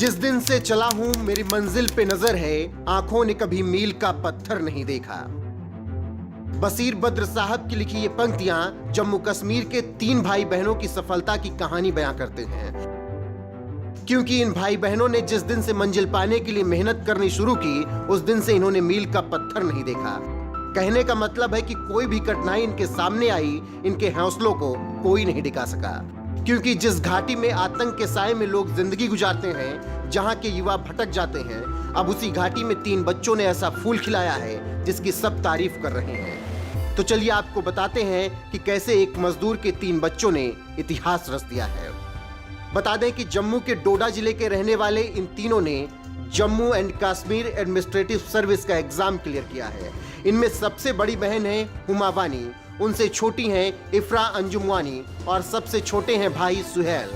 जिस दिन से चला हूं मेरी मंजिल पे नजर है, आंखों ने कभी मील का पत्थर नहीं देखा। बसीर बद्र साहब की लिखी ये पंक्तियां जम्मू कश्मीर के 3 भाई बहनों की सफलता की कहानी बयां करते हैं। क्योंकि इन भाई बहनों ने जिस दिन से मंजिल पाने के लिए मेहनत करनी शुरू की, उस दिन से इन्होंने मील का पत्थर नहीं देखा। कहने का मतलब है कि कोई भी कठिनाई इनके सामने आई, इनके हौसलों को कोई नहीं डिगा सका। क्योंकि जिस घाटी में आतंक के साए में लोग जिंदगी गुजारते हैं, जहां के युवा भटक जाते हैं, अब उसी घाटी में 3 बच्चों ने ऐसा फूल खिलाया है जिसकी सब तारीफ कर रहे हैं। तो चलिए आपको बताते हैं कि कैसे एक मजदूर के 3 बच्चों ने इतिहास रच दिया है। बता दें कि जम्मू के डोडा जिले के रहने वाले इन तीनों ने Jammu and Kashmir administrative service का एग्जाम क्लियर किया है। इनमें सबसे बड़ी बहन है हुमा वानी, उनसे छोटी हैं इफ्रा अंजुम वानी और सबसे छोटे हैं भाई सुहेल।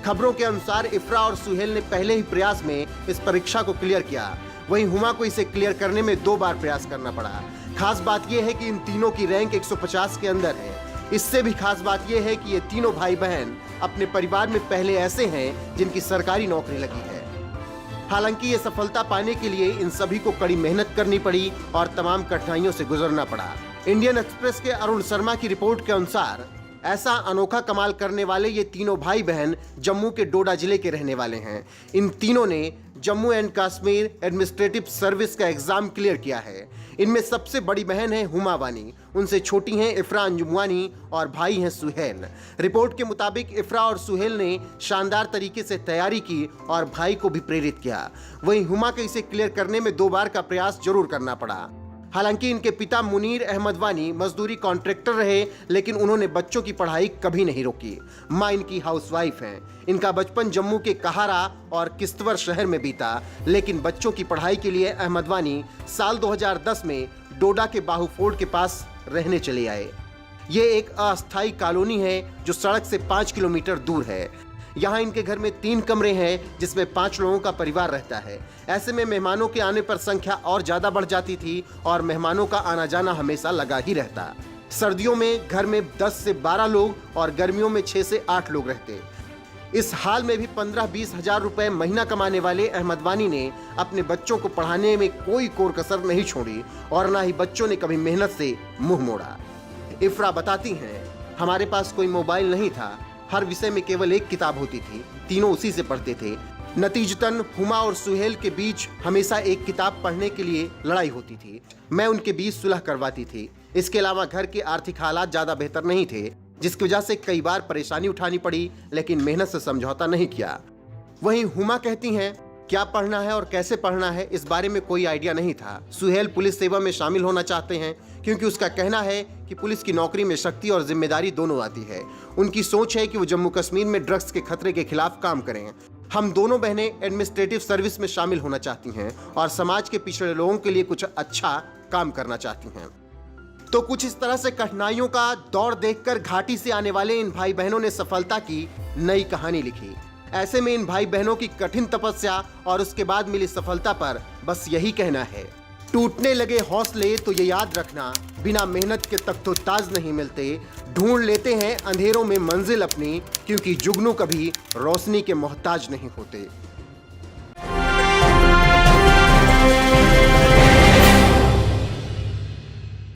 खबरों के अनुसार इफ्रा और सुहेल ने पहले ही प्रयास में इस परीक्षा को क्लियर किया, वहीं हुमा को इसे क्लियर करने में 2 बार प्रयास करना पड़ा। खास बात यह है कि इन तीनों की रैंक 150 के अंदर है। इससे भी खास बात यह है कि ये तीनों भाई बहन अपने परिवार में पहले ऐसे हैं जिनकी सरकारी नौकरी लगी है। हालांकि ये सफलता पाने के लिए इन सभी को कड़ी मेहनत करनी पड़ी और तमाम कठिनाइयों से गुजरना पड़ा। इंडियन एक्सप्रेस के अरुण शर्मा की रिपोर्ट के अनुसार ऐसा अनोखा कमाल करने वाले ये तीनों भाई बहन जम्मू के डोडा जिले के रहने वाले हैं। इन तीनों ने Jammu and Kashmir administrative service का एग्जाम क्लियर किया है। इनमें सबसे बड़ी बहन है हुमा वानी, उनसे छोटी हैं इफ्रा अंजुम वानी और भाई हैं सुहेल। रिपोर्ट के मुताबिक इफ्रा और सुहेल ने शानदार तरीके से तैयारी की और भाई को भी प्रेरित किया। वहीं हुमा को इसे क्लियर करने में 2 बार का प्रयास जरूर करना पड़ा। हालांकि इनके पिता मुनीर अहमद वानी मजदूरी कॉन्ट्रैक्टर रहे, लेकिन उन्होंने बच्चों की पढ़ाई कभी नहीं रोकी। मां इनकी हाउसवाइफ हैं। इनका बचपन जम्मू के कहारा और किश्तवर शहर में बीता, लेकिन बच्चों की पढ़ाई के लिए अहमद वानी साल 2010 में डोडा के बाहू फोर्ट के पास रहने चले आए। ये एक अस्थायी कॉलोनी है जो सड़क से 5 किलोमीटर दूर है। यहाँ इनके घर में 3 कमरे हैं जिसमें 5 लोगों का परिवार रहता है। ऐसे में मेहमानों के आने पर संख्या और ज्यादा बढ़ जाती थी और मेहमानों का आना जाना हमेशा लगा ही रहता। सर्दियों में घर में 10 से 12 लोग और गर्मियों में 6 से 8 लोग रहते। इस हाल में भी 15-20 हजार रुपए महीना कमाने वाले अहमद वानी ने अपने बच्चों को पढ़ाने में कोई कोर कसर नहीं छोड़ी और ना ही बच्चों ने कभी मेहनत से मुंह मोड़ा। इफ्रा बताती हैं, हमारे पास कोई मोबाइल नहीं था, हर विषय में केवल एक किताब होती थी, तीनों उसी से पढ़ते थे। नतीजतन हुमा और सुहेल के बीच हमेशा एक किताब पढ़ने के लिए लड़ाई होती थी। मैं उनके बीच सुलह करवाती थी। इसके अलावा घर के आर्थिक हालात ज्यादा बेहतर नहीं थे, जिसकी वजह से कई बार परेशानी उठानी पड़ी, लेकिन मेहनत से समझौता नहीं किया। वहीं हुमा कहती हैं, क्या पढ़ना है और कैसे पढ़ना है इस बारे में कोई आइडिया नहीं था। सुहेल पुलिस सेवा में शामिल होना चाहते हैं क्योंकि उसका कहना है कि पुलिस की नौकरी में शक्ति और जिम्मेदारी दोनों आती है। उनकी सोच है कि वो जम्मू कश्मीर में ड्रग्स के खतरे के खिलाफ काम करें। हम दोनों बहनें एडमिनिस्ट्रेटिव सर्विस में शामिल होना चाहती हैं और समाज के पिछड़े लोगों के लिए कुछ अच्छा काम करना चाहती हैं। तो कुछ इस तरह से कठिनाइयों का दौर देखकर घाटी से आने वाले इन भाई बहनों ने सफलता की नई कहानी लिखी। ऐसे में इन भाई बहनों की कठिन तपस्या और उसके बाद मिली सफलता पर बस यही कहना है, टूटने लगे हौसले तो ये याद रखना, बिना मेहनत के तख्तो-ताज नहीं मिलते। ढूंढ लेते हैं अंधेरों में मंजिल अपनी, क्योंकि जुगनू कभी रोशनी के मोहताज नहीं होते।